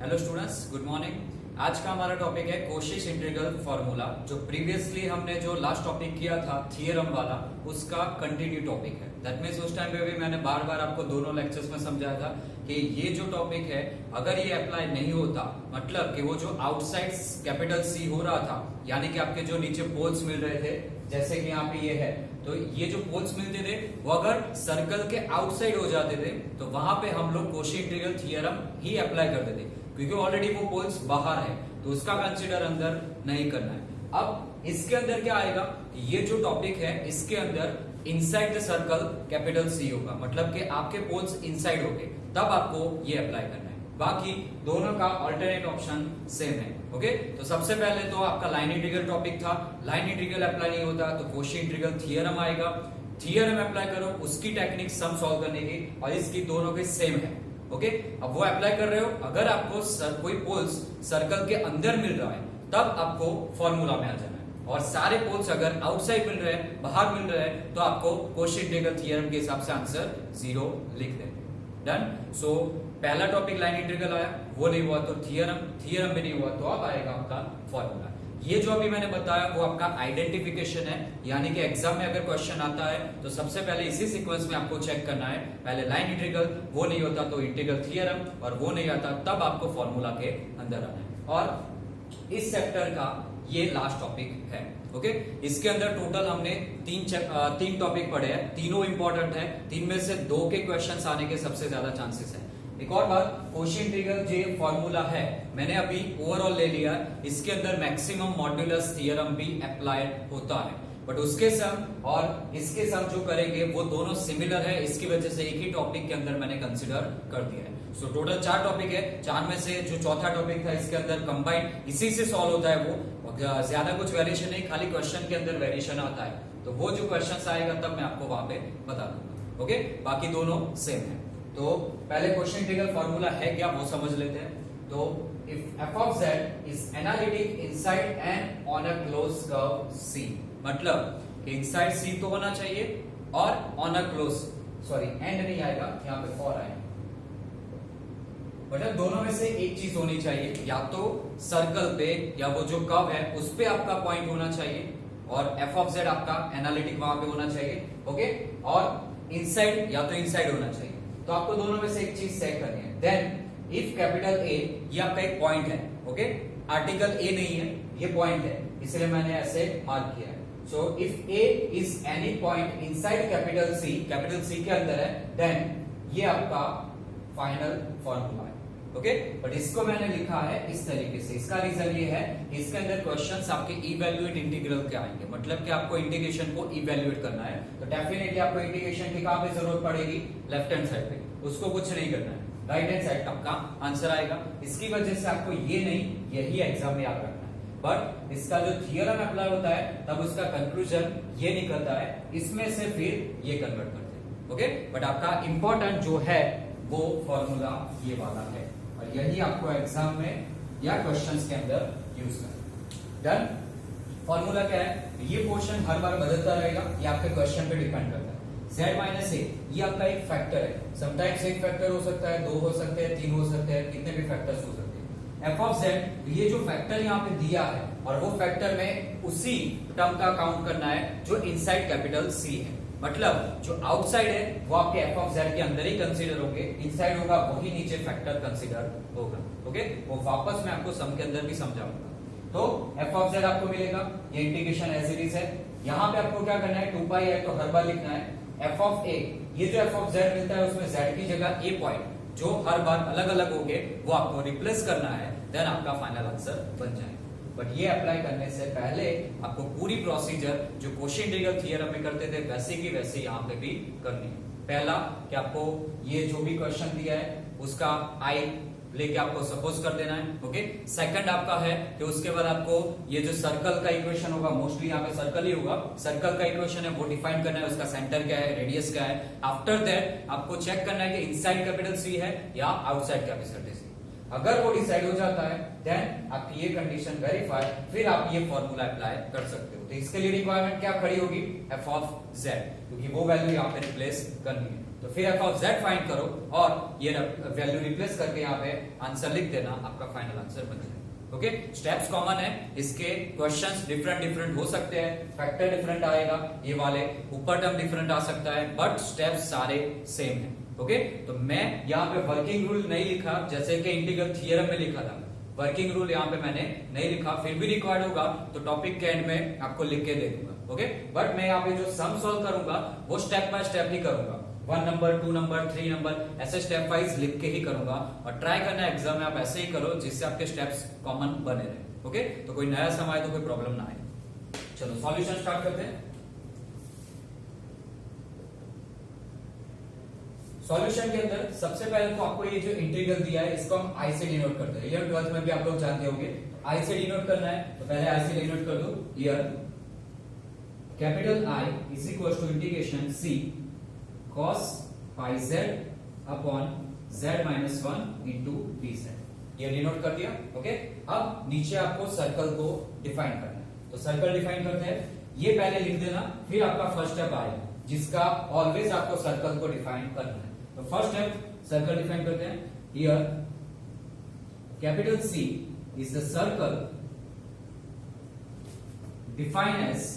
Hello students, good morning. आज का हमारा टॉपिक है कोशिश इंटीग्रल फार्मूला। जो प्रीवियसली हमने जो लास्ट टॉपिक किया था थियरम वाला, उसका कंटिन्यू टॉपिक है। दैट मीन्स उस टाइम पे भी मैंने बार बार आपको दोनों लेक्चर्स में समझाया था कि ये जो टॉपिक है अगर ये अप्लाई नहीं होता, मतलब कि वो जो आउटसाइड कैपिटल सी हो रहा था, यानी कि आपके जो नीचे पोल्स मिल रहे थे, जैसे कि यहाँ पे ये है, तो ये जो पोल्स मिलते थे वो अगर सर्कल के आउटसाइड हो जाते थे तो वहां पे हम लोग कोशी इंटीग्रल थ्योरम ही अप्लाई करते थे, क्योंकि ऑलरेडी वो पोल्स बाहर है तो उसका कंसीडर अंदर नहीं करना है। अब इसके अंदर क्या आएगा, ये जो टॉपिक है इसके अंदर inside the circle capital C होगा, मतलब कि आपके पोल्स इनसाइड होंगे, तब आपको ये अप्लाई करना है। बाकी दोनों का अल्टरनेट ऑप्शन सेम है। ओके, तो सबसे पहले तो आपका लाइन इंटीग्रल टॉपिक था, लाइन इंटीग्रल अप्लाई नहीं होता तो कोशी इंटीग्रल थ्योरम आएगा। थ्योरम अप्लाई करो, उसकी टेक्निक सम सॉल्व करने की, और इसकी दोनों के सेम है। ओके, अब वो अप्लाई कर रहे हो, अगर आपको कोई पोल्स सर्कल के अंदर मिल रहा है तब आपको फॉर्मूला में आ जाना है, और सारे पोल्स अगर आउटसाइड मिल रहे हैं, बाहर मिल रहे हैं, तो आपको कोशी इंटीग्रल थ्योरम के हिसाब से आंसर 0 लिख दें। डन। सो पहला टॉपिक लाइन इंटीग्रल आया, वो नहीं हुआ तो थ्योरम भी नहीं हुआ तो अब आएगा आपका फॉर्मूला। ये जो अभी मैंने बताया वो आपका आइडेंटिफिकेशन है, यानी कि एग्जाम में अगर क्वेश्चन आता है तो सबसे पहले इसी सीक्वेंस में आपको चेक करना है, पहले लाइन इंटीग्रल, वो नहीं होता तो इंटीग्रल थ्योरम, और वो नहीं आता तब आपको फॉर्मूला के अंदर आना है। और इस चैप्टर का ये लास्ट टॉपिक है। ओके, इसके अंदर टोटल हमने तीन टॉपिक पढ़े हैं, तीनों इंपॉर्टेंट है, तीन में से 2 के क्वेश्चंस आने के सबसे ज्यादा चांसेस है। एक और बात, कोशी इंटीग्रल जो फॉर्मूला है मैंने अभी ओवरऑल ले लिया, इसके अंदर मैक्सिमम मॉड्यूलस थ्योरम भी अप्लाइड होता है, बट उसके सम और इसके सम जो करेंगे वो दोनों सिमिलर है, इसकी वजह से एक ही टॉपिक के अंदर मैंने कंसिडर कर दिया है। सो टोटल 4 टॉपिक है, 4 में से जो चौथा टॉपिक था इसके अंदर कंबाइंड इसी से सॉल्व होता है, वो ज्यादा कुछ वेरिएशन नहीं, खाली क्वेश्चन के अंदर वेरिएशन आता है, तो वो जो क्वेश्चन आएगा तब मैं आपको वहां पे बता दूंगा। ओके, बाकी दोनों सेम है। तो पहले कोशी इंटीग्रल फार्मूला है क्या वो समझ लेते हैं। तो if f of z is analytic inside and on a closed curve C, मतलब कि इनसाइड C तो होना चाहिए और on a closed, sorry and नहीं आएगा, यहाँ पे फॉर आएगा, मतलब दोनों में से एक चीज होनी चाहिए, या तो सर्कल पे या वो जो कर्व है उस पे आपका पॉइंट होना चाहिए, और f of z आपका एनालिटिक वहां पे होना चाहिए। ओके, और इनसाइड या तो इनसाइड होना चाहिए, तो आपको दोनों में से एक चीज सेट करनी है। देन इफ कैपिटल A, ये आपका एक पॉइंट है। ओके, आर्टिकल A नहीं है, ये पॉइंट है, इसलिए मैंने ऐसे मार्क किया है। So if A is any point inside capital C के अंदर है, देन ये आपका फाइनल फॉर्मूला है। ओके, बट इसको मैंने लिखा है इस तरीके से, इसका रीजन ये है, इसके अंदर क्वेश्चंस आपके इवैल्यूएट इंटीग्रल के आएंगे, मतलब कि आपको इंटीग्रेशन को इवैल्यूएट करना है, तो डेफिनेटली आपको इंटीग्रेशन की कहां पे जरूरत पड़ेगी, लेफ्ट हैंड साइड पे, उसको कुछ नहीं करना है, राइट हैंड साइड आपका आंसर आएगा। इसकी वजह से आपको ये नहीं, यही एग्जाम में याद रखना है, बट इसका जो थ्योरम अप्लाई होता है तब उसका कंक्लूजन ये निकलता है, इसमें से फिर ये कन्वर्ट करते हैं। ओके, बट आपका इंपॉर्टेंट जो है वो फॉर्मूला ये वाला है, और यही आपको एग्जाम में या क्वेश्चंस के अंदर यूज करना। डन। फॉर्मूला क्या है, ये पोर्शन हर बार बदलता रहेगा, ये आपके क्वेश्चन पे डिपेंड करता है। z माइनस ए, ये आपका एक फैक्टर है, समटाइम्स एक फैक्टर हो सकता है, 2 हो सकते हैं, 3 हो सकते हैं, कितने भी फैक्टर्स हो सकते हैं। f ऑफ z, ये जो फैक्टर यहाँ पे दिया है, और वो फैक्टर में उसी टर्म का काउंट करना है जो इनसाइड कैपिटल C है, मतलब जो आउटसाइड है वो आपके f ऑफ z के अंदर ही कंसीडर होंगे, इनसाइड होगा वही नीचे फैक्टर कंसीडर होगा। ओके, वो वापस मैं आपको सम के अंदर भी समझाऊंगा। तो f ऑफ z आपको मिलेगा, ये इंटीग्रेशन एज इट इज है, यहाँ पे आपको क्या करना है, 2 पाई है तो हर बार लिखना है f ऑफ a, ये जो f ऑफ z मिलता है उसमें z की जगह a पॉइंट जो हर बार अलग अलग होंगे वो आपको रिप्लेस करना है, देन आपका फाइनल आंसर बन जाएगा। बट ये अप्लाई करने से पहले आपको पूरी प्रोसीजर जो कोशी इंटीग्रल थ्योरम में करते थे वैसे की वैसे यहाँ पे भी करनी है। पहला कि आपको ये जो भी क्वेश्चन दिया है उसका आई लेके आपको सपोज कर देना है। ओके, सेकंड आपका है कि उसके बाद आपको ये जो सर्कल का इक्वेशन होगा, मोस्टली यहाँ पे सर्कल ही होगा, सर्कल का इक्वेशन है वो डिफाइन करना है, उसका सेंटर क्या है, रेडियस क्या है। आफ्टर दैट आपको चेक करना है कि इनसाइड कैपिटल सी है या आउटसाइड कैपिटल सी। अगर वो डिसाइड हो जाता है देन आपकी ये कंडीशन वेरीफाई, फिर आप ये फॉर्मूला अप्लाई कर सकते हो। तो इसके लिए रिक्वायरमेंट क्या खड़ी होगी, f ऑफ z, क्योंकि वो वैल्यू यहाँ पे रिप्लेस करनी है। तो फिर एफ ऑफ जेड फाइंड करो और ये वैल्यू रिप्लेस करके यहाँ पे आंसर लिख देना, आपका फाइनल आंसर बन जाएगा। ओके, स्टेप्स कॉमन है, इसके क्वेश्चंस डिफरेंट हो सकते हैं, फैक्टर डिफरेंट आएगा, ये वाले ऊपर टर्म डिफरेंट आ सकता है, बट स्टेप्स सारे सेम है। ओके, तो मैं यहाँ पे वर्किंग रूल नहीं लिखा जैसे कि इंटीग्रल थ्योरम में लिखा था, वर्किंग रूल यहाँ पे मैंने नहीं लिखा, फिर भी रिक्वायर्ड होगा तो टॉपिक के एंड में आपको लिख के दे दूंगा। ओके, बट मैं यहाँ पे जो सम सॉल्व करूंगा वो स्टेप बाय स्टेप ही करूंगा, 1 नंबर 2 नंबर 3 नंबर ऐसे स्टेप वाइज लिख के ही करूंगा, और ट्राई करना एग्जाम में आप ऐसे ही करो जिससे आपके स्टेप्स कॉमन बने रहे। ओके, तो कोई नया सम आए तो कोई प्रॉब्लम ना आए। चलो सॉल्यूशन स्टार्ट करते हैं। सॉल्यूशन के अंदर सबसे पहले तो आपको ये जो इंटीग्रल दिया है इसको हम आई से डिनोट करते हैं, 11th 12th में भी आप लोग जानते होंगे आई से डिनोट करना है, तो पहले आई से डिनोट कर दो। Here capital I is equal to integration C cos pi z upon z minus 1 into D Z, ये डिनोट कर दिया। ओके, अब नीचे आपको सर्कल को डिफाइन करना है, तो सर्कल डिफाइन करते हैं, ये पहले लिख देना, फिर आपका फर्स्ट स्टेप आएगा जिसका ऑलवेज आपको सर्कल को डिफाइन करना है। तो फर्स्ट स्टेप सर्कल डिफाइन करते हैं। Here capital C is the circle define as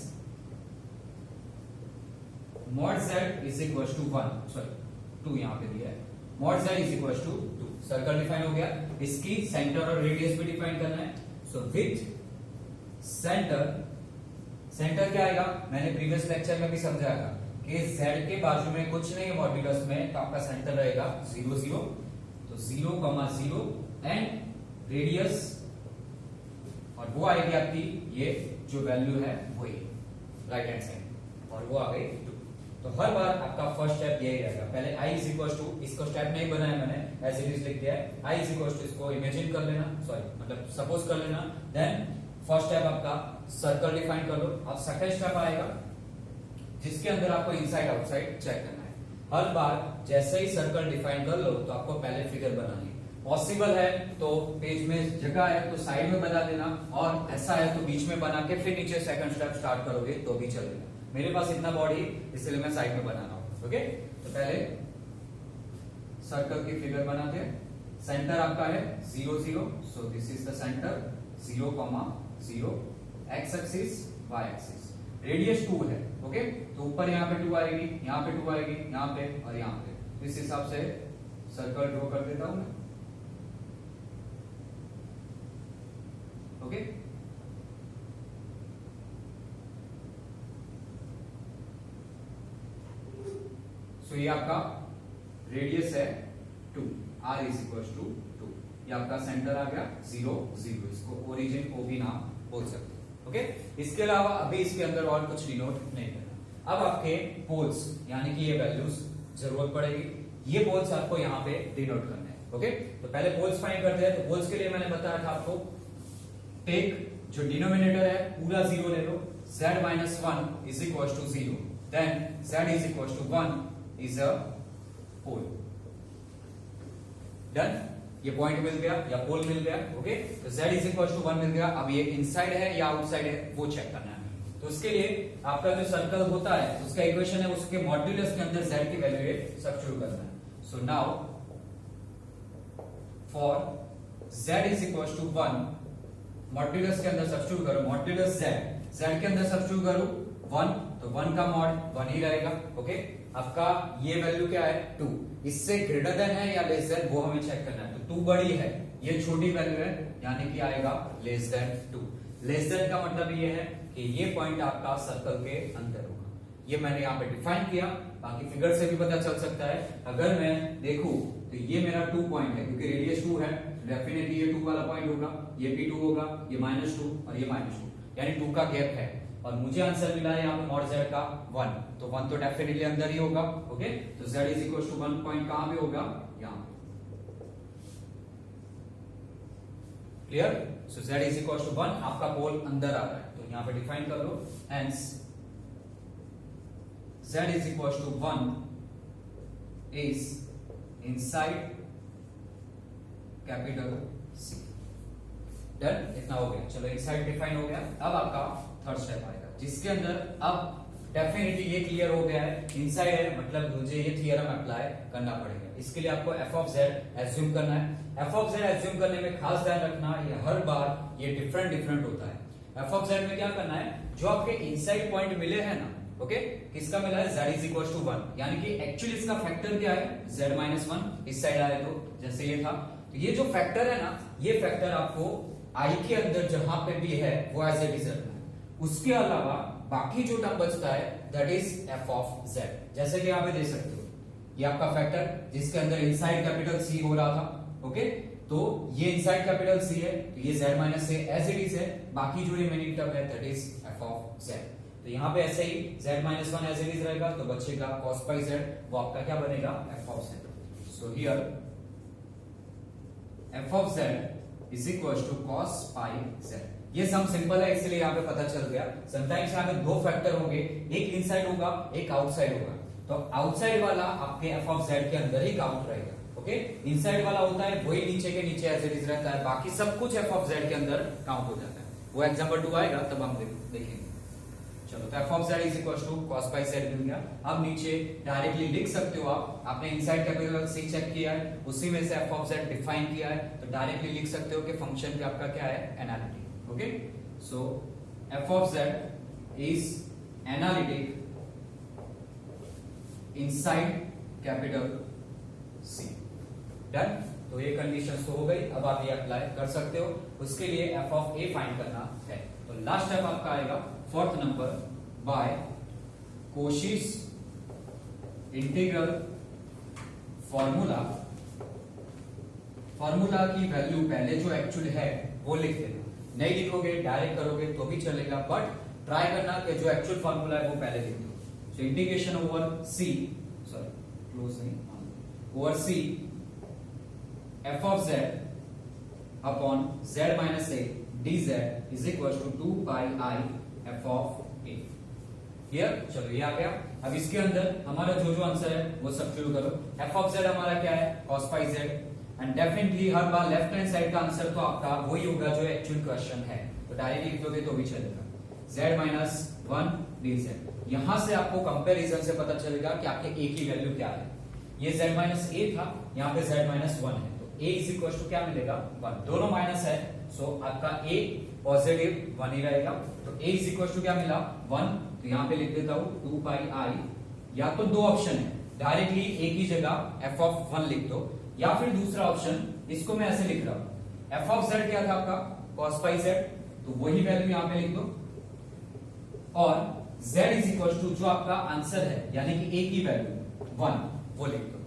mod z is equals to 1, sorry 2 यहां पे दिया है, mod z is equals to 2, circle define हो गया, इसकी सेंटर और रेडियस भी डिफाइन करना है। सो विथ सेंटर, सेंटर क्या आएगा, मैंने प्रीवियस लेक्चर में भी समझाया था कि z के बाजू में कुछ नहीं है मॉड्यूलस में, तो आपका सेंटर रहेगा 0 0, तो 0, 0 एंड रेडियस, और वो आएगी आपकी ये जो वैल्यू है वही राइट हैंड साइड, और वो आ गई 2। तो हर बार आपका फर्स्ट स्टेप यही रहेगा, पहले i इज इक्वल टू, इसको स्टेप नहीं बनाया मैंने, एज इट इज लिख दिया है, i इज इक्वल टू, इसको इमेजिन कर लेना, सॉरी मतलब सपोज कर लेना, देन फर्स्ट स्टेप आपका सर्कल डिफाइन कर लो। अब सेकंड स्टेप आएगा जिसके अंदर आपको इनसाइड आउटसाइड चेक करना है। हर बार जैसे ही सर्कल डिफाइन कर लो तो आपको पहले फिगर बनानी है, पॉसिबल है तो पेज में जगह है तो साइड में बना देना, और ऐसा है तो बीच में बना के फिर नीचे सेकंड स्टेप स्टार्ट करोगे तो भी चलेगा। मेरे पास इतना बॉडी इसलिए मैं साइड में बना रहा हूं। ओके, तो पहले सर्कल की फिगर बनाते हैं। सेंटर आपका है 0 0, so this is the centre 0, 0, X axis Y axis, radius 2 है। ओके, तो ऊपर यहाँ पे 2 आएगी, यहाँ पे 2 आएगी, यहाँ पे और यहाँ पे, इस हिसाब से सर्कल ड्रॉ कर देता हूं मैं। ओके, तो ये आपका रेडियस है 2, r इज इक्वल टू 2, ये आपका सेंटर आ गया 0 0, इसको ओरिजिन को भी नाम बोल सकते हैं। ओके, इसके अलावा अभी इसके अंदर और कुछ डिनोट नहीं करना। अब आपके पोल्स यानी कि ये वैल्यूज जरूरत पड़ेगी, ये पोल्स आपको यहाँ पे डिनोट करना है। ओके, तो पहले पोल्स फाइंड करते हैं। तो पोल्स के लिए मैंने बताया था आपको, टेक जो डिनोमिनेटर है पूरा 0 ले लो, z minus 1 is equal to 0, then z is equal to 1 is a pole, done, ये पॉइंट मिल गया या पोल मिल गया। ओके, तो z इज इक्वल टू 1 मिल गया। अब ये इनसाइड है या आउटसाइड है वो चेक करना है। तो उसके लिए आपका जो सर्कल होता है उसका इक्वेशन है, उसके मॉड्यूलस के अंदर z की वैल्यू सब्स्टिट्यूट करना है। So now for z is equal to 1, modulus के अंदर सब्स्टिट्यूट करो, मॉड्यूलस z के अंदर सब्स्टिट्यूट करो 1, तो 1 का मॉड 1 ही रहेगा। ओके, आपका ये वैल्यू क्या है 2, इससे ग्रेटर देन है या लेस देन वो हमें चेक करना है। तो 2 बड़ी है, ये छोटी वैल्यू है, यानी कि आएगा लेस देन 2। लेस देन का मतलब ये है कि ये पॉइंट आपका सर्कल के अंदर होगा। ये मैंने यहाँ पे डिफाइन किया, बाकी फिगर से भी पता चल सकता है। अगर मैं देखूं तो ये मेरा 2 पॉइंट है, क्योंकि रेडियस 2 है, डेफिनेटली ये 2 वाला पॉइंट होगा, ये भी 2 होगा, ये -2 और ये -2, यानी 2 का गैप है, और मुझे आंसर मिला है यहाँ पे mod z का 1, तो 1 तो डेफिनेटली अंदर ही होगा। ओके, तो z is equal to 1 point कहां पे होगा, यहाँ। Clear? So z is equal to 1, आपका पोल अंदर आ रहा है, तो यहाँ पे डिफाइन कर लो, hence z is equal to 1 is inside capital C। Done, इतना हो गया। चलो इनसाइड डिफाइन हो गया। अब आपका थर्ड स्टेप आएगा जिसके अंदर अब डेफिनेटली ये क्लियर हो गया है, इनसाइड है मतलब मुझे ये थ्योरम अप्लाई करना पड़ेगा। इसके लिए आपको एफ ऑफ जेड एज्यूम करना है। एफ ऑफ जेड एज्यूम करने में खास ध्यान रखना, ये हर बार ये डिफरेंट होता है। एफ ऑफ जेड में क्या करना है, जो आपके इनसाइड पॉइंट मिले हैं ना, ओके, किसका मिला है, z इज इक्वल टू 1, यानी कि एक्चुअली इसका फैक्टर क्या है, z माइनस 1, इस साइड आए तो जैसे ये था, तो ये जो फैक्टर है ना, ये फैक्टर आपको i के अंदर जहां पे भी है वो एज इट इज रखना है। उसके अलावा बाकी जो टर्म बचता है that is f of z, जैसे कि यहाँ पे दे सकते हो, ये आपका फैक्टर जिसके अंदर इनसाइड कैपिटल C हो रहा था, ओके, तो ये इनसाइड कैपिटल C है, तो ये z माइनस से एज इट इज है, बाकी जो रिमेनिंग टर्म है that is f of z। तो यहाँ पे ऐसे ही z minus 1 as it is रहेगा, तो बचेगा cos पाई z, वो आपका क्या बनेगा, f of z। So here f of z is equal to cos pi z। ये सम सिंपल है इसलिए यहाँ पे पता चल गया। समटाइम्स यहाँ पे दो फैक्टर होंगे, एक इनसाइड होगा एक आउटसाइड होगा, तो आउटसाइड वाला आपके f ऑफ z के अंदर ही काउंट रहेगा, ओके। इनसाइड वाला होता है वही नीचे के नीचे एज इट इज रहता है, बाकी सब कुछ f ऑफ z के अंदर काउंट हो जाता है। वो एग्जांपल 2 आएगा तब हम देखेंगे। चलो, तो f of z is equal to cos pi z मिल गया। अब नीचे डायरेक्टली लिख सकते हो आप, आपने इनसाइड कैपिटल C चेक किया है, उसी में से f ऑफ z डिफाइन किया है, तो डायरेक्टली लिख सकते हो कि फंक्शन पे आपका क्या है, analytic, okay. So f of z is analytic inside capital C। Done, तो ये कंडीशंस तो हो गई, अब आप ये अप्लाई कर सकते हो। उसके लिए f ऑफ a फाइंड करना है, तो लास्ट स्टेप आपका आएगा fourth number, bye Cauchy's integral formula. Formula की वैल्यू पहले जो एक्चुअल है वो लिख देना, नहीं लिखोगे डायरेक्ट करोगे तो भी चलेगा, बट ट्राई करना कि जो एक्चुअल फॉर्मूला है वो पहले लिख दो। So integration over c, sorry close नहीं, over c f of z upon z minus a dz is equal to 2 pi i f of a। Clear, चलो ये आ गया। अब इसके अंदर हमारा जो आंसर है वो सब्स्टिट्यूट करो। f ऑफ z हमारा क्या है, cos pi z, and definitely her bar left hand side का आंसर तो आपका वही होगा जो एक्चुअल क्वेश्चन है, तो डायरेक्टली लिख दोगे तो भी चलेगा, z माइनस 1 dz। यहां से आपको कंपैरिजन से पता चलेगा कि आपके a की वैल्यू क्या है। ये z माइनस a था, यहाँ पे z माइनस 1 है, तो a इज इक्वल टू क्या मिलेगा, 1, दोनों माइनस है, सो आपका a पॉजिटिव 1 ही रहेगा, तो a इज इक्वल टू क्या मिला, 1, तो यहाँ पे लिख देता हूं 2 पाई i। या तो दो ऑप्शन है, डायरेक्टली a की जगह f ऑफ 1 लिख दो, या फिर दूसरा ऑप्शन, इसको मैं ऐसे लिख रहा हूं, f ऑफ z क्या था आपका, cos पाई z, तो वही वैल्यू यहाँ पे लिख दो, और z इज इक्वल टू जो आपका आंसर है यानी कि a की वैल्यू 1 वो लिख दो।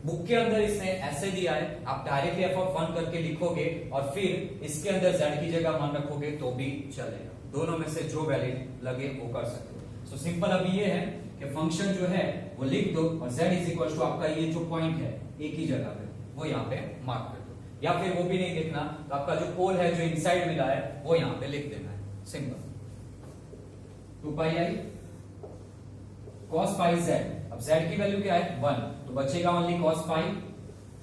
बुक के अंदर इसने ऐसे दिया है, आप डायरेक्टली f ऑफ 1 करके लिखोगे और फिर इसके अंदर z की जगह 1 रखोगे तो भी चलेगा, दोनों में से जो वैलिड लगे वो कर सकते हो। सो सिंपल अभी ये है कि फंक्शन जो है वो लिख दो, और z इज इक्वल टू आपका ये जो पॉइंट है a की जगह पे वो यहाँ पे मार्क कर दो, या फिर वो भी नहीं लिखना तो आपका जो पोल है जो इनसाइड मिला है वो यहाँ पे लिख देना है, simple 2 pi i cos pi z। अब z की वैल्यू क्या है, 1, तो बचेगा ओनली cos पाई,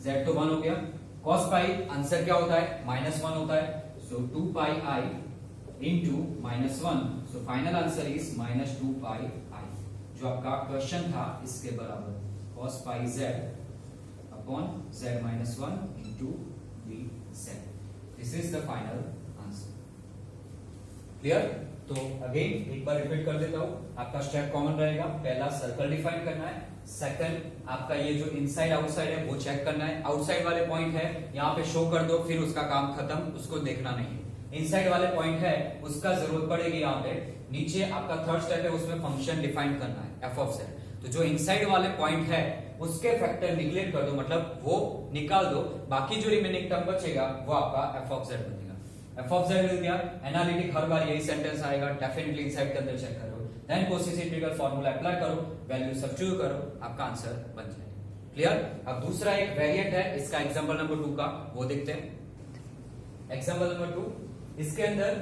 z तो 1 हो गया, cos पाई आंसर क्या होता है, -1 होता है, सो 2 pi i into -1, so final answer is -2 pi i, जो आपका क्वेश्चन था इसके बराबर, cos pi z upon z minus 1 into dz। This is the final answer. Clear, तो अगेन एक बार रिपीट कर देता हूं, आपका स्टेप कॉमन रहेगा, पहला सर्कल डिफाइन करना है, सेकंड आपका ये जो इनसाइड आउटसाइड है वो चेक करना है, आउटसाइड वाले पॉइंट है यहाँ पे शो कर दो, फिर उसका काम खत्म, उसको देखना नहीं है। इनसाइड वाले पॉइंट है उसका जरूरत पड़ेगी यहाँ पे, नीचे आपका थर्ड स्टेप है उसमें फंक्शन डिफाइन करना है f ऑफ z, तो जो इनसाइड वाले पॉइंट है उसके फैक्टर निगलेक्ट कर दो, मतलब वो निकाल दो, बाकी जो रिमेनिंग टर्म बचेगा वो आपका f ऑफ z बनेगा। f ऑफ z मिल गया, एनालिटिक हर बार यही सेंटेंस आएगा, डेफिनेटली इनसाइड के अंदर चेक करो, देन कोशिश इंटीग्रल फार्मूला अप्लाई करो, वैल्यू सब्स्टिट्यूट करो, आपका आंसर बन जाएगा। क्लियर, अब दूसरा एक वेरिएंट है इसका, एग्जांपल नंबर 2 का वो देखते हैं। एग्जांपल नंबर 2, इसके अंदर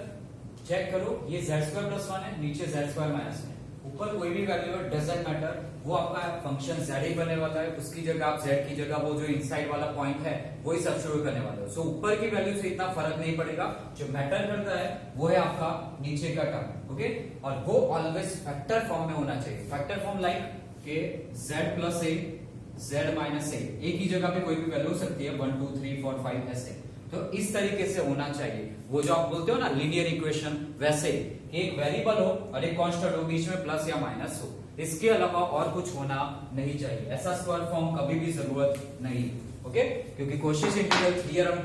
चेक करो, ये z² + 1 है, नीचे z² - 1 है, ऊपर कोई भी वैल्यू है डजंट मैटर, वो आपका फंक्शन z ही बनने वाला है, उसकी जगह आप z की जगह वो जो इनसाइड वाला पॉइंट है वही सब्स्टिट्यूट करने वाले हो। सो ऊपर की वैल्यू से इतना फर्क नहीं पड़ेगा, जो मैटर करता है वो है आपका नीचे का टर्म। ओके, और वो ऑलवेज फैक्टर फॉर्म में होना चाहिए। फैक्टर फॉर्म लाइक के z प्लस ए, z माइनस ए, एक ही जगह पे कोई भी वैल्यू हो सकती है, 1 2 3 4 5 ऐसे। तो इस तरीके से होना चाहिए, वो जो आप बोलते हो ना लीनियर इक्वेशन, वैसे एक वेरिएबल हो और एक कांस्टेंट हो, बीच में प्लस या माइनस हो, इसके अलावा और कुछ होना नहीं चाहिए। ऐसा स्क्वायर फॉर्म कभी भी जरूरत नहीं। ओके, क्योंकि कोशिश इंटीग्रल थ्योरम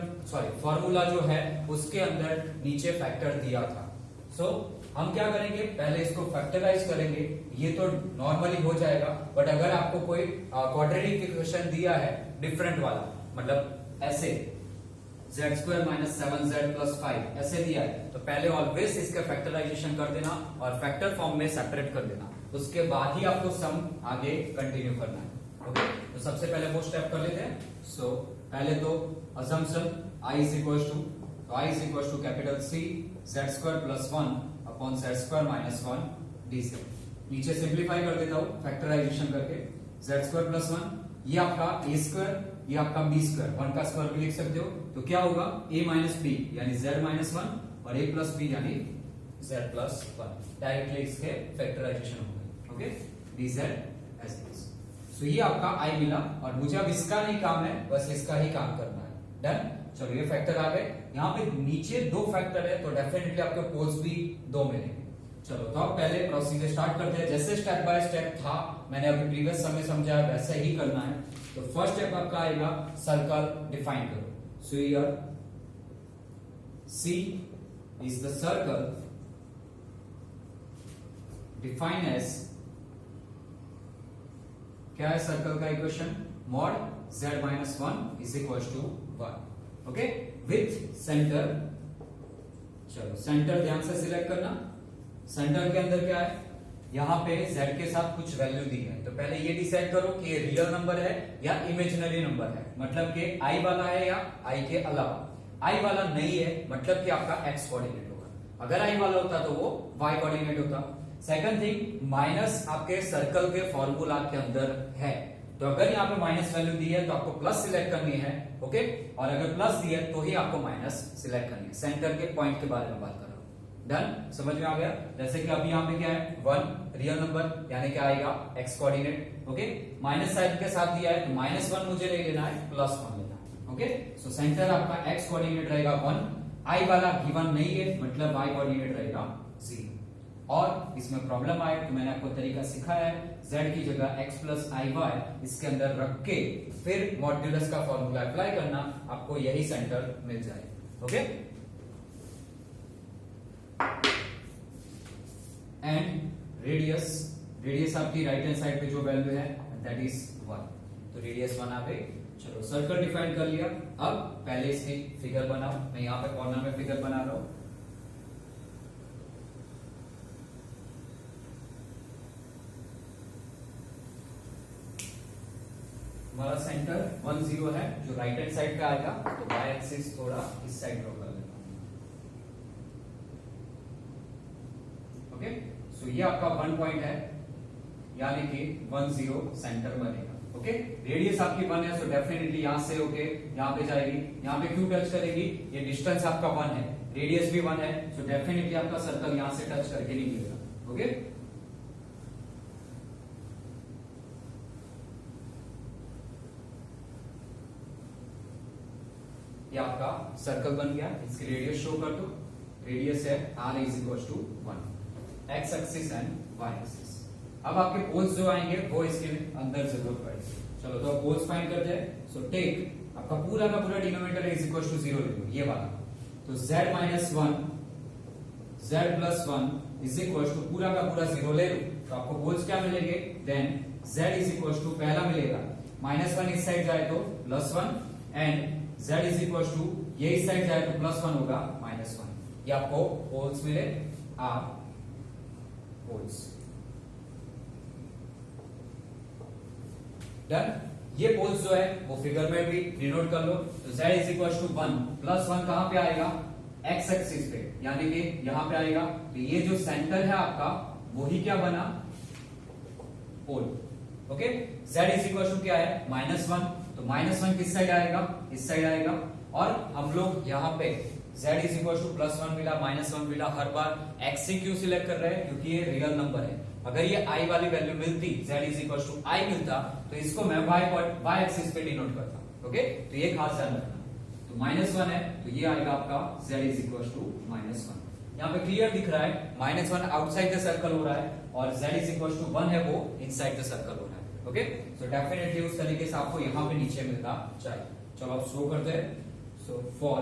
फॉर्मूला जो है उसके अंदर नीचे फैक्टर दिया था। सो हम क्या करेंगे, पहले इसको फैक्टराइज करेंगे, ये तो नॉर्मली हो जाएगा, बट अगर आपको कोई क्वाड्रेटिक इक्वेशन दिया है डिफरेंट वाला, मतलब ऐसे z square minus 7z plus 5 ऐसे दिया है, तो पहले ऑलवेज इसका फैक्टराइजेशन कर देना और फैक्टर फॉर्म में सेपरेट कर देना, उसके बाद ही आपको सम आगे कंटिन्यू करना है। ओके, तो सबसे पहले वो स्टेप कर लेते हैं। सो पहले तो assumption i is equal to capital C z square plus 1 upon z square minus 1 dz। नीचे सिंप्लीफाई कर देता हूं फैक्टराइजेशन करके, z स्क्वायर प्लस 1, ये आपका a स्क्वायर, ये आपका b स्क्वायर, 1 का स्क्वायर भी लिख सकते हो, तो क्या होगा a माइनस b यानी z माइनस 1 और a प्लस b यानी z प्लस 1। डायरेक्टली इसके फैक्टराइजेशन हो गए। Okay, dz as it is. So ये आपका i मिला और मुझे अब इसका नहीं काम है, बस इसका ही काम करना है। डन, चलो ये फैक्टर आ गए। यहाँ पे नीचे दो फैक्टर है, तो डेफिनेटली आपके पोल्स भी दो मिलेंगे। चलो तो अब पहले प्रोसीजर स्टार्ट करते हैं, जैसे स्टेप बाय स्टेप था मैंने अभी प्रीवियस समय समझाया वैसे ही करना है। तो फर्स्ट स्टेप आपका आएगा सर्कल डिफाइन करो। So here C is the circle define as, क्या है सर्कल का equation, mod z minus 1 is equal to 1। Okay, with centre, चलो सेंटर ध्यान से सिलेक्ट करना। सेंटर के अंदर क्या है, यहाँ पे z के साथ कुछ वैल्यू दी है, तो पहले ये डिसाइड करो कि ये रियल नंबर है या इमेजिनरी नंबर है, मतलब कि i वाला है या i के अलावा। i वाला नहीं है मतलब कि आपका x कोऑर्डिनेट होगा, अगर i वाला होता तो वो y कोऑर्डिनेट होता। सेकंड थिंग, माइनस आपके सर्कल के फॉर्मूला के अंदर है, तो अगर यहाँ पे माइनस वैल्यू दी है तो आपको प्लस सिलेक्ट करनी है। ओके, और अगर प्लस दी है तो ही आपको माइनस सिलेक्ट करनी है। सेंटर के पॉइंट के बारे में बात कर रहा हूं। डन, समझ में आ गया। जैसे कि अभी यहाँ पे क्या है 1 रियल नंबर, यानी क्या आएगा x coordinate. Okay, minus sign के साथ दिया है तो माइनस 1 मुझे नहीं लेना है, प्लस 1 लेना है। ओके, सो सेंटर आपका x कोऑर्डिनेट रहेगा 1, i वाला गिवन नहीं है मतलब y कोऑर्डिनेट रहेगा 0। और इसमें प्रॉब्लम आए तो मैंने आपको तरीका सिखाया है, z की जगह x प्लस आई वाई इसके अंदर रख के फिर मॉड्यूलस का फॉर्मूला अप्लाई करना, आपको यही सेंटर मिल जाए। ओके, एंड रेडियस आपकी राइट हैंड साइड पे जो वैल्यू है दैट इज 1, तो रेडियस 1 आ गई। चलो सर्कल डिफाइन कर लिया, अब पहले इसकी फिगर बनाओ। मैं यहाँ पे कॉर्नर में फिगर बना रहा हूं। हमारा सेंटर 1 0 है जो राइट हैंड साइड पे आएगा, तो y एक्सिस थोड़ा इस साइड ड्रॉ कर लेता हूं। ओके, सो ये आपका 1 पॉइंट है, यानी कि 1 0 सेंटर बनेगा। ओके, रेडियस आपकी 1 है, सो डेफिनेटली यहां से होके यहां पे जाएगी, यहां पे क्यों टच करेगी, ये डिस्टेंस आपका 1 है, रेडियस भी 1 है, सो डेफिनेटली आपका सर्कल यहां से टच करके नहीं मिलेगा। ओके, ये आपका सर्कल बन गया, इसकी रेडियस शो कर दो। रेडियस है r is equal to 1, x axis and y axis. अब आपके पोल्स जो आएंगे वो इसके अंदर जरूरत पड़ेगी। चलो तो पोल्स फाइंड करते हैं। सो टेक आपका पूरा का पूरा डिनोमिनेटर इज इक्वल टू 0 ले लो, ये वाला, तो z minus 1 z plus 1 is equal to पूरा का पूरा 0 ले लो, तो आपको पोल्स क्या मिलेंगे, then z is equal to पहला मिलेगा माइनस 1 इस साइड जाए तो plus 1 and z is equal to ये इस साइड जाए तो प्लस 1 होगा माइनस 1। ये आपको पोल्स मिले, आर पोल्स। डन, ये पोल्स जो है वो फिगर में भी डिनोट कर लो। तो z is equal to 1 plus 1 कहां पे आएगा, x एक्सिस पे, यानी कि यहां पे आएगा। तो ये जो सेंटर है आपका वही क्या बना, pole. Okay, z is equal to क्या है -1, तो -1 किस साइड आएगा, इस साइड आएगा। और हम लोग यहाँ पे z इज इक्वल टू +1 मिला, -1 मिला, हर बार x से क्यों सिलेक्ट कर रहे हैं, क्योंकि ये रियल नंबर है। अगर ये i वाली वैल्यू मिलती, z is equal to i मिलता, तो इसको मैं y एक्सिस पे डिनोट करता। ओके, तो ये खास ध्यान रखना। तो -1 है, तो ये आएगा आपका z इज इक्वल टू -1। यहाँ पे क्लियर दिख रहा है -1 आउटसाइड द सर्कल हो रहा है और z इज इक्वल टू 1 है, वो इनसाइड द सर्कल हो रहा है। ओके, सो डेफिनेटली उस तरीके से आपको यहाँ पे नीचे मिलना चाहिए। चलो आप शो करते हैं। So for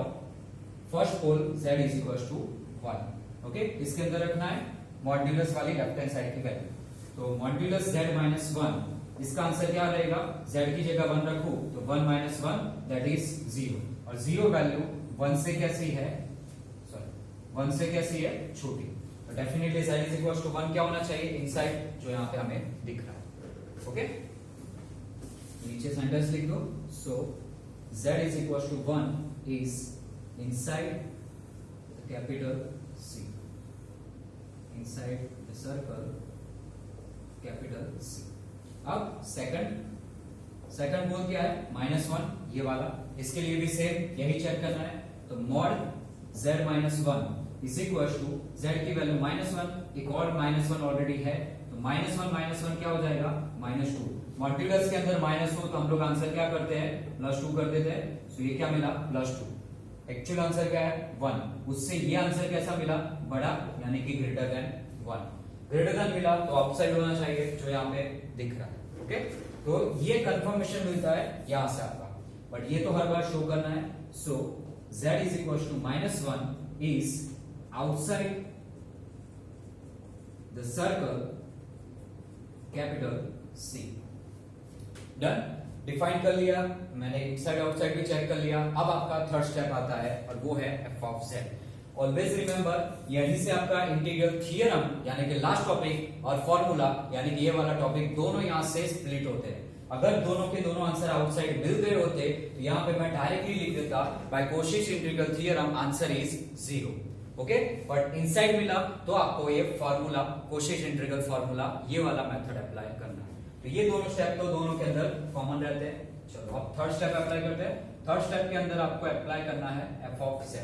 first pole z is equal to 1। Okay, इसके अंदर रखना है मॉड्यूलस वाली लेफ्ट हैंड साइड की वैल्यू। तो मॉड्यूलस z माइनस 1, इसका आंसर क्या रहेगा, z की जगह 1 रखूं तो 1 माइनस 1 दैट इज 0, और 0 वैल्यू 1 से कैसी है, 1 से कैसी है, छोटी। तो definitely z is equal to 1 क्या होना चाहिए, इनसाइड, जो यहाँ पे हमें दिख रहा है। ओके, नीचे सेंटेंस लिख दो। So z is equal to 1 is inside the capital C, inside the circle capital C। अब सेकंड बोल क्या है, -1, ये वाला। इसके लिए भी सेम यही चेक करना है। तो mod z minus 1 is equal to z की वैल्यू -1, एक और -1 ऑलरेडी है, तो -1 क्या हो जाएगा, -2। मॉड्यूलस के अंदर माइनस हो तो हम लोग आंसर क्या करते हैं, +2 कर देते हैं। तो ये क्या मिला, +2। एक्चुअल आंसर क्या है, 1। उससे ये आंसर कैसा मिला, बड़ा, यानी कि ग्रेटर देन 1। ग्रेटर देन मिला तो आउटसाइड होना चाहिए, जो यहाँ पे दिख रहा है। ओके, तो ये कंफर्मेशन मिलता है यहां से आपका, बट ये तो हर बार शो करना है। So z is equal to -1 is outside the circle capital C। Done, define कर लिया मैंने, इनसाइड आउटसाइड भी चेक कर लिया। अब आपका थर्ड स्टेप आता है और वो है f of z। Always remember, यहीं से आपका इंटीग्रल थ्योरम यानी कि लास्ट टॉपिक और फॉर्मूला यानी कि ये वाला टॉपिक, दोनों यहां से स्प्लिट होते हैं। अगर दोनों के दोनों आंसर आउटसाइड मिल गए होते तो यहाँ पे मैं डायरेक्टली लिख देता bye Cauchy's integral theorem answer is 0। Okay, but inside मिला तो आपको ये फॉर्मूला, कोशिश इंटीग्रल फॉर्मूला, ये वाला मेथड अप्लाई करना है। तो ये दोनों स्टेप तो दोनों के अंदर कॉमन रहते हैं। चलो अब थर्ड स्टेप अप्लाई करते हैं। थर्ड स्टेप के अंदर आपको अप्लाई करना है f ऑफ z।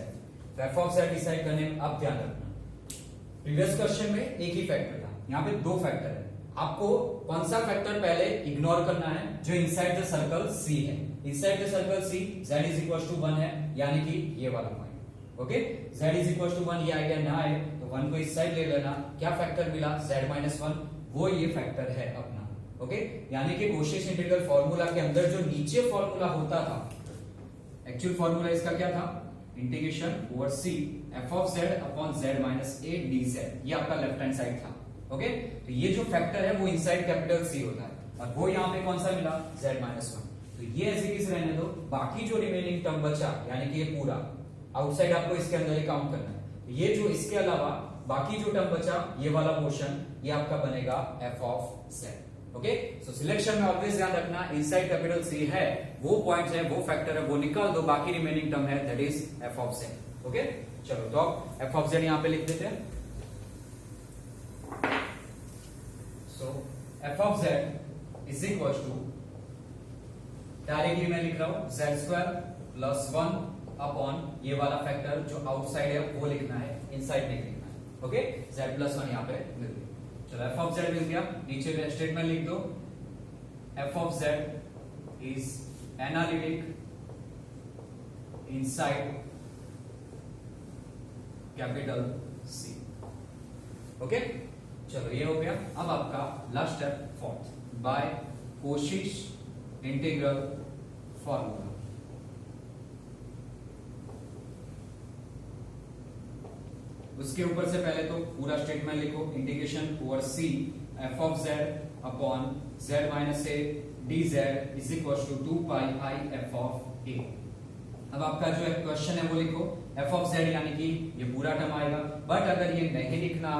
तो f ऑफ z डिसाइड करने में अब ध्यान रखना, प्रीवियस क्वेश्चन में एक ही फैक्टर था, यहाँ पे 2 फैक्टर है। आपको कौन सा फैक्टर पहले इग्नोर करना है, जो इनसाइड द सर्कल C है। Inside the circle C z is equal to 1 है, यानी कि ये वाला point. Okay, z is equal to 1 ये आइडिया ना आए तो 1 को इस साइड ले लेना। क्या फैक्टर मिला, z माइनस 1, वो ये फैक्टर है अपना। ओके, यानी कि कोशिश इंटीग्रल फार्मूला के अंदर जो नीचे फार्मूला होता था, एक्चुअल फार्मूला इसका क्या था, integration over c f of z upon z minus a dz, ये आपका लेफ्ट हैंड साइड था। ओके, तो ये जो फैक्टर है वो इनसाइड कैपिटल C होता है, और वो यहाँ पे कौन सा मिला, z माइनस 1। तो ये ऐसे किस रहने दो, बाकी जो रिमेनिंग टर्म बचा, यानी कि ये पूरा आउटसाइड आपको इसके अंदर ही काउंट करना है। ये जो इसके अलावा बाकी जो टर्म बचा, ये वाला पोर्शन, ये आपका बनेगा f of z। Okay, so selection में ऑलवेज ध्यान रखना, इनसाइड कैपिटल C है, वो पॉइंट है, वो फैक्टर है, वो निकाल दो, बाकी रिमेनिंग टर्म है that is f of z। Okay, चलो तो अब f ऑफ z यहां पे लिख देते हैं। So f of z is equal to, directly मैं लिख रहा हूं z² प्लस 1 अपॉन ये वाला फैक्टर जो आउटसाइड है वो लिखना है, इनसाइड नहीं लिखना है। ओके, z प्लस 1 यहां पे मिल गया। चलो f ऑफ z मिल गया, नीचे स्टेटमेंट लिख दो, f of z is analytic inside capital C। Okay, चलो ये हो गया। अब आपका last step fourth, by Cauchy's integral formula. उसके ऊपर से पहले तो पूरा स्टेटमेंट लिखो, integration over C f of z upon z minus a dz is equal to 2 pi I f of a। अब आपका जो क्वेश्चन है वो लिखो, f ऑफ z यानी कि ये पूरा टर्म आएगा, बट अगर ये नहीं लिखना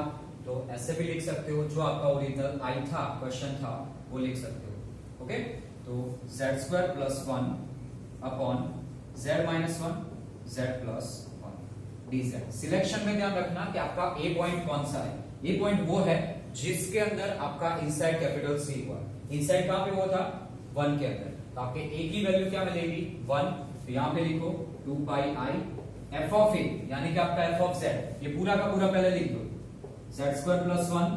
तो ऐसे भी लिख सकते हो, जो आपका ओरिजिनल I था, क्वेश्चन था, वो लिख सकते हो। ओके, तो z² plus 1 upon z minus 1 z plus dz। Selection में ध्यान रखना कि आपका ए पॉइंट कौन सा है। ए पॉइंट वो है जिसके अंदर आपका इनसाइड कैपिटल सी हुआ। इनसाइड कहां पे हुआ था? 1 के अंदर। तो आपके ए की वैल्यू क्या मिलेगी? 1। तो यहां पे लिखो 2 पाई आई एफ ऑफ ए, यानी कि आपका एफ ऑफ जेड, ये पूरा का पूरा पहले लिख दो, Z square plus 1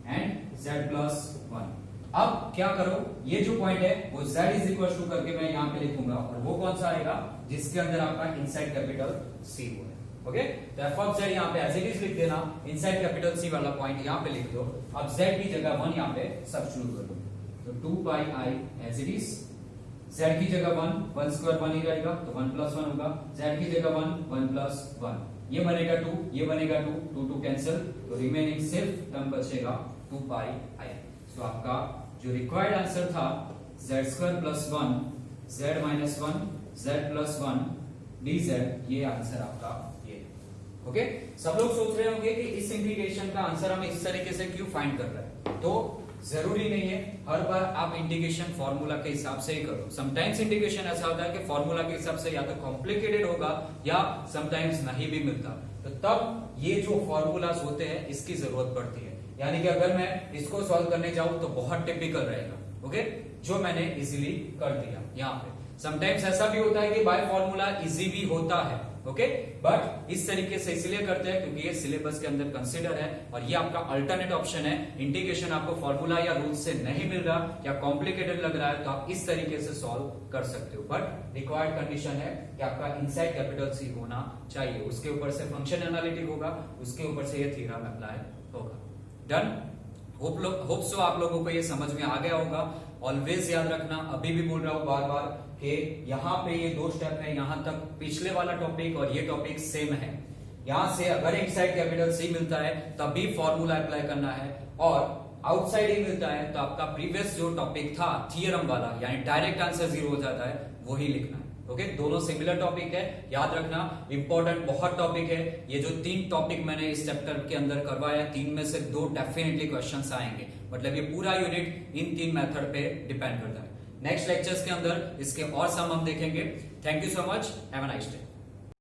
and Z plus 1। अब क्या करो, ये जो पॉइंट है वो z इज इक्वल टू करके मैं यहां पे लिखूंगा, और वो कौन सा आएगा? जिसके अंदर आपका इनसाइड कैपिटल सी हुआ है। ओके, तो एफ ऑफ जेड यहां पे एज इट इज लिख देना, इनसाइड कैपिटल सी वाला पॉइंट यहां पे लिख दो। अब z की जगह 1 यहां पे सब्स्टिट्यूट कर दो, तो 2 पाई I as it is, z की जगह 1 स्क्वायर 1 ही रहेगा, तो 1 प्लस 1 होगा, z की जगह 1 प्लस 1, ये बनेगा 2, ये बनेगा 2 कैंसिल, तो रिमेनिंग सिर्फ टर्म बचेगा 2 पाई आई। तो आपका जो रिक्वायर्ड आंसर था z square plus 1 z minus 1 z plus 1 dz, ये आंसर आपका ये। ओके, सब लोग सोच रहे होंगे कि इस इंटीग्रेशन का आंसर हमें इस तरीके से क्यों फाइंड कर रहा है। तो जरूरी नहीं है हर बार आप इंटीग्रेशन फॉर्मूला के हिसाब से ही करो। समटाइम्स इंटीग्रेशन ऐसा होता है कि फॉर्मूला के हिसाब से या तो कॉम्प्लिकेटेड होगा या समटाइम्स नहीं भी मिलता, तो तब ये जो फॉर्मूलाज होते हैं इसकी जरूरत पड़ती है। यानी कि अगर मैं इसको सॉल्व करने जाऊं तो बहुत टिपिकल रहेगा। ओके, जो मैंने इजीली कर दिया यहाँ पे। समटाइम्स ऐसा भी होता है कि बाय फॉर्मूला इजी भी होता है। ओके, बट इस तरीके से इसलिए करते हैं क्योंकि ये सिलेबस के अंदर कंसिडर है, और ये आपका अल्टरनेट ऑप्शन है। इंटीग्रेशन आपको फॉर्मूला या रूल से नहीं मिल रहा या कॉम्प्लिकेटेड लग रहा है तो आप इस तरीके से सॉल्व कर सकते हो, बट रिक्वायर्ड कंडीशन है कि आपका इनसाइड कैपिटल सी होना चाहिए, उसके ऊपर से फंक्शन एनालिटिक होगा, उसके ऊपर से ये थ्योरम अप्लाई होगा। डन, होप सो आप लोगों को ये समझ में आ गया होगा। ऑलवेज याद रखना, अभी भी बोल रहा हूं बार बार कि यहाँ पे ये 2 स्टेप है, यहां तक पिछले वाला टॉपिक और ये टॉपिक सेम है। यहां से अगर इनसाइड कैपिटल सी मिलता है तभी फॉर्मूला अप्लाई करना है, और आउटसाइड ही मिलता है तो आपका प्रीवियस जो टॉपिक था थियरम वाला, यानी डायरेक्ट आंसर 0 हो जाता है, वही लिखना है। ओके, दोनों सिमिलर टॉपिक है, याद रखना, इंपॉर्टेंट बहुत टॉपिक है। ये जो 3 टॉपिक मैंने इस चैप्टर के अंदर करवाया, 3 में से 2 डेफिनेटली क्वेश्चंस आएंगे। मतलब ये पूरा यूनिट इन 3 मेथड पे डिपेंड करता है। नेक्स्ट लेक्चर्स के अंदर इसके और सम हम देखेंगे। Thank you so much, have a nice day.